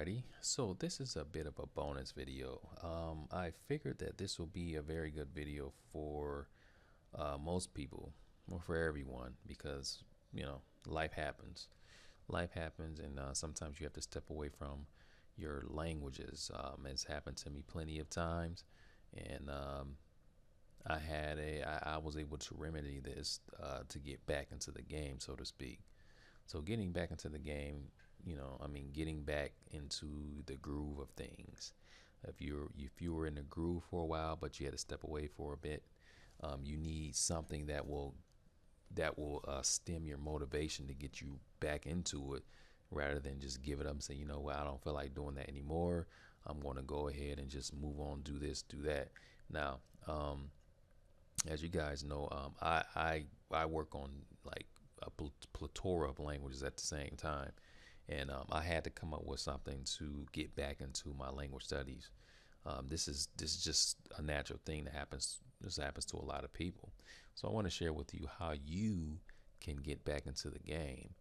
Alrighty, so this is a bit of a bonus video. I figured that this will be a very good video for most people, or for everyone, because life happens. Life happens, and sometimes you have to step away from your languages. It's happened to me plenty of times, and I was able to remedy this to get back into the game, so to speak. So getting back into the game, getting back into the groove of things. If you were in the groove for a while, but you had to step away for a bit, you need something that will stem your motivation to get you back into it, rather than just give it up and say, well, I don't feel like doing that anymore. I'm going to go ahead and just move on, do this, do that. Now, as you guys know, I work on like a plethora of languages at the same time, and I had to come up with something to get back into my language studies. This is just a natural thing that happens. This happens to a lot of people. So I want to share with you how you can get back into the game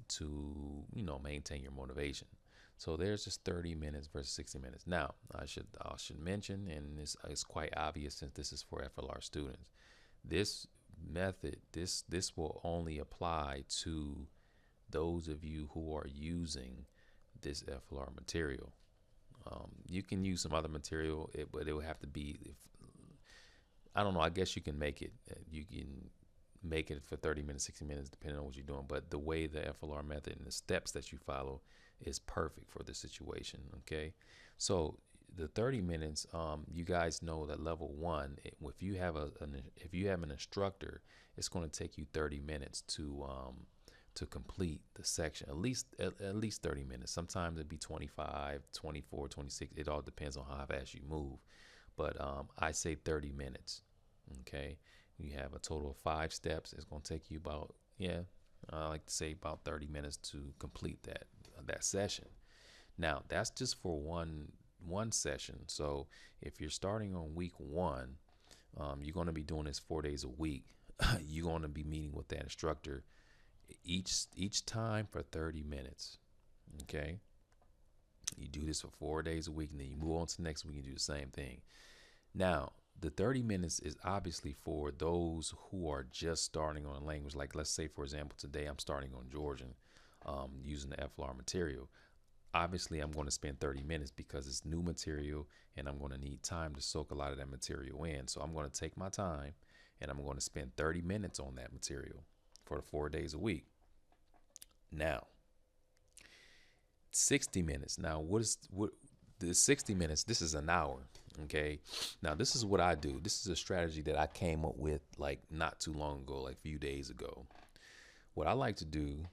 to maintain your motivation. So there's just 30 minutes versus 60 minutes. Now I should mention, and it's quite obvious since this is for FLR students, this method, this will only apply to those of you who are using this FLR material. You can use some other material, but it will have to be, I don't know, I guess you can make it. You can make it for 30 minutes, 60 minutes, depending on what you're doing. But the way the FLR method and the steps that you follow is perfect for this situation. Okay, so the 30 minutes, you guys know that level 1, if you have an instructor, it's going to take you 30 minutes to complete the section, at least 30 minutes. Sometimes it'd be 25, 24, 26. It all depends on how fast you move. But I say 30 minutes. Okay, you have a total of 5 steps. It's going to take you about, I like to say about 30 minutes to complete that session. Now that's just for one session. So if you're starting on week 1, you're going to be doing this 4 days a week. You're going to be meeting with that instructor each time for 30 minutes. Okay, you do this for 4 days a week, and then you move on to the next week and do the same thing. Now the 30 minutes is obviously for those who are just starting on a language. Like, let's say, for example, today I'm starting on Georgian, using the FLR material. Obviously I'm going to spend 30 minutes because it's new material, and I'm going to need time to soak a lot of that material in. So I'm going to take my time, and I'm going to spend 30 minutes on that material for the 4 days a week. Now 60 minutes. Now what the 60 minutes, this is an hour. Okay, now this is what I do. This is a strategy that I came up with like not too long ago, like a few days ago. What I like to do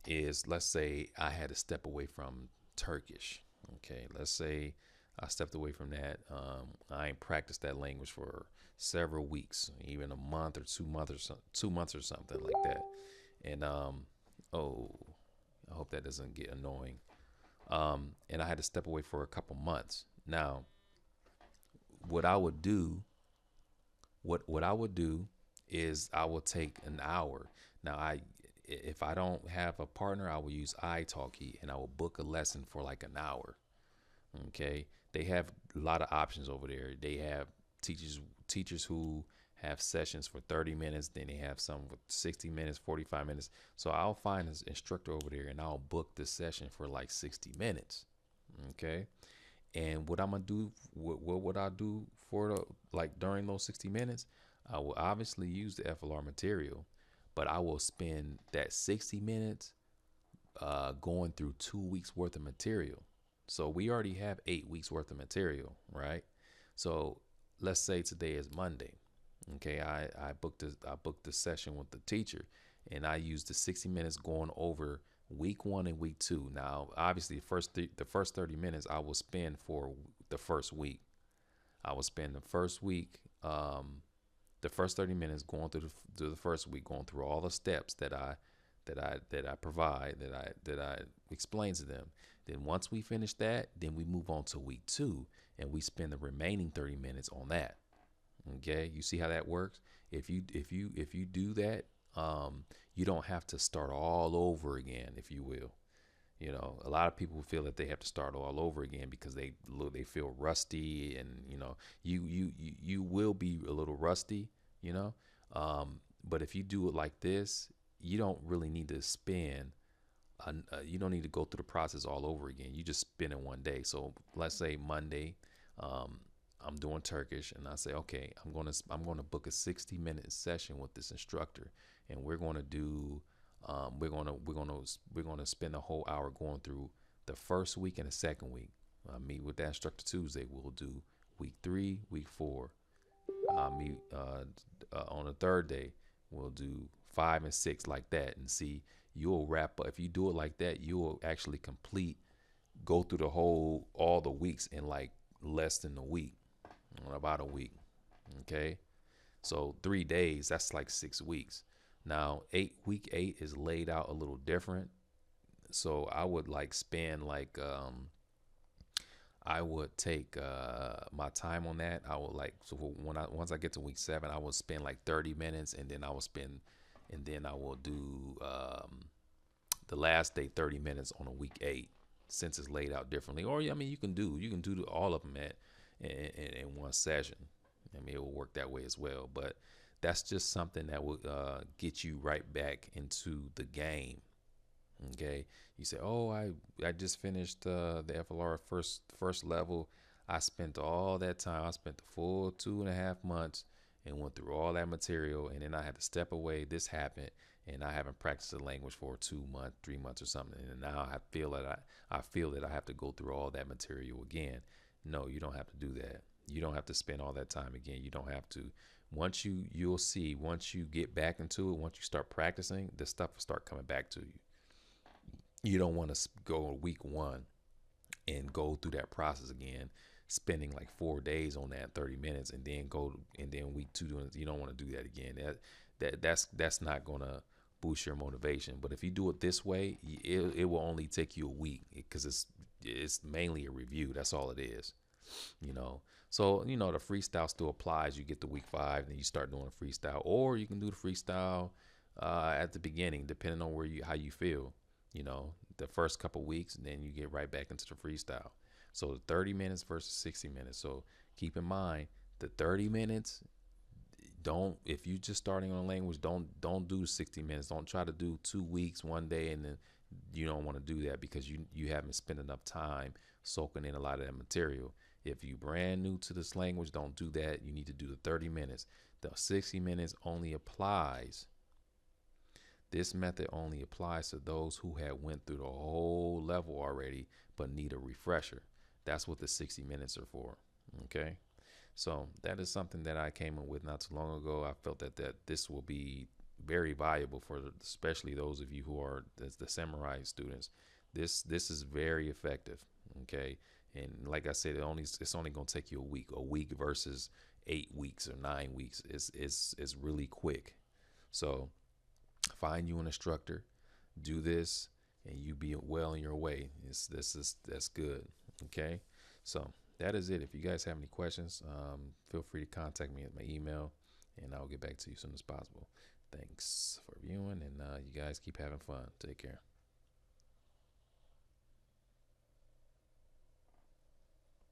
is, let's say I had to step away from Turkish. Okay, let's say I stepped away from that. I ain't practiced that language for several weeks, even a month or 2 months or 2 months or something like that. And oh, I hope that doesn't get annoying. And I had to step away for a couple months. Now what I would do is I will take an hour. Now if I don't have a partner, I will use italki, and I will book a lesson for like an hour. Okay, they have a lot of options over there. They have teachers who have sessions for 30 minutes, then they have some with 60 minutes, 45 minutes. So I'll find an instructor over there, and I'll book this session for like 60 minutes. Okay, and what I'm gonna do, what would I do for during those 60 minutes? I will obviously use the FLR material, but I will spend that 60 minutes going through 2 weeks worth of material. So we already have 8 weeks worth of material, right? So let's say today is Monday. Okay, I booked the session with the teacher, and I used the 60 minutes going over week 1 and week 2. Now, obviously, the first 30 minutes I will spend for the first week. I will spend the first week, the first 30 minutes going through the first week, going through all the steps that I provide, that I explain to them. Then once we finish that, then we move on to week 2, and we spend the remaining 30 minutes on that. Okay, you see how that works? If you do that, you don't have to start all over again, if you will. You know, a lot of people feel that they have to start all over again because they feel rusty, and you know, you will be a little rusty, you know. But if you do it like this, you don't really need to spend. You don't need to go through the process all over again. You just spend it one day. So let's say Monday, um, I'm doing Turkish, and I say, okay, I'm gonna book a 60-minute session with this instructor, and we're gonna do we're gonna spend a whole hour going through the first week and the second week. I meet with that instructor Tuesday. We'll do week 3, week 4. I meet on the third day. We'll do 5 and 6 like that, and see, you'll wrap up. If you do it like that, you'll actually go through all the weeks in like less than a week, about a week. Okay, so 3 days, that's like 6 weeks. Now week 8 is laid out a little different. So I would like spend like I would take my time on that. I would like, so once I get to week 7, I would spend like 30 minutes, and then I will do the last day 30 minutes on a week 8, since it's laid out differently. Or I mean, you can do all of them in one session. I mean, it will work that way as well. But that's just something that will get you right back into the game. Okay, you say, oh, I just finished the FLR first level. I spent all that time. I spent the full 2.5 months and went through all that material, and then I had to step away. This happened, and I haven't practiced the language for 2 months, 3 months or something, and now I feel that I have to go through all that material again. No, you don't have to do that. You don't have to spend all that time again. You don't have to. You'll see, once you get back into it, once you start practicing, the stuff will start coming back to you. You don't want to go week 1 and go through that process again, spending like 4 days on that 30 minutes, and then week 2 you don't want to do that again. That's not gonna boost your motivation. But if you do it this way, it will only take you a week, because it's mainly a review. That's all it is, you know. So, you know, the freestyle still applies. You get to week 5, and then you start doing a freestyle, or you can do the freestyle at the beginning, depending on how you feel. You know, the first couple weeks, and then you get right back into the freestyle. So 30 minutes versus 60 minutes. So keep in mind, the 30 minutes, if you just starting on a language, don't do 60 minutes. Don't try to do 2 weeks, 1 day, and then you don't want to do that, because you haven't spent enough time soaking in a lot of that material. If you brand new to this language, don't do that. You need to do the 30 minutes. The 60 minutes only applies. This method only applies to those who have went through the whole level already but need a refresher. That's what the 60 minutes are for. Okay, so that is something that I came up with not too long ago. I felt that this will be very valuable for especially those of you who are the samurai students. This is very effective. Okay, and like I said, it's only going to take you a week versus 8 weeks or 9 weeks. It's really quick. So find you an instructor, do this, and you be well on your way. That's good. Okay, so that is it. If you guys have any questions, feel free to contact me at my email, and I'll get back to you as soon as possible. Thanks for viewing, and you guys keep having fun. Take care.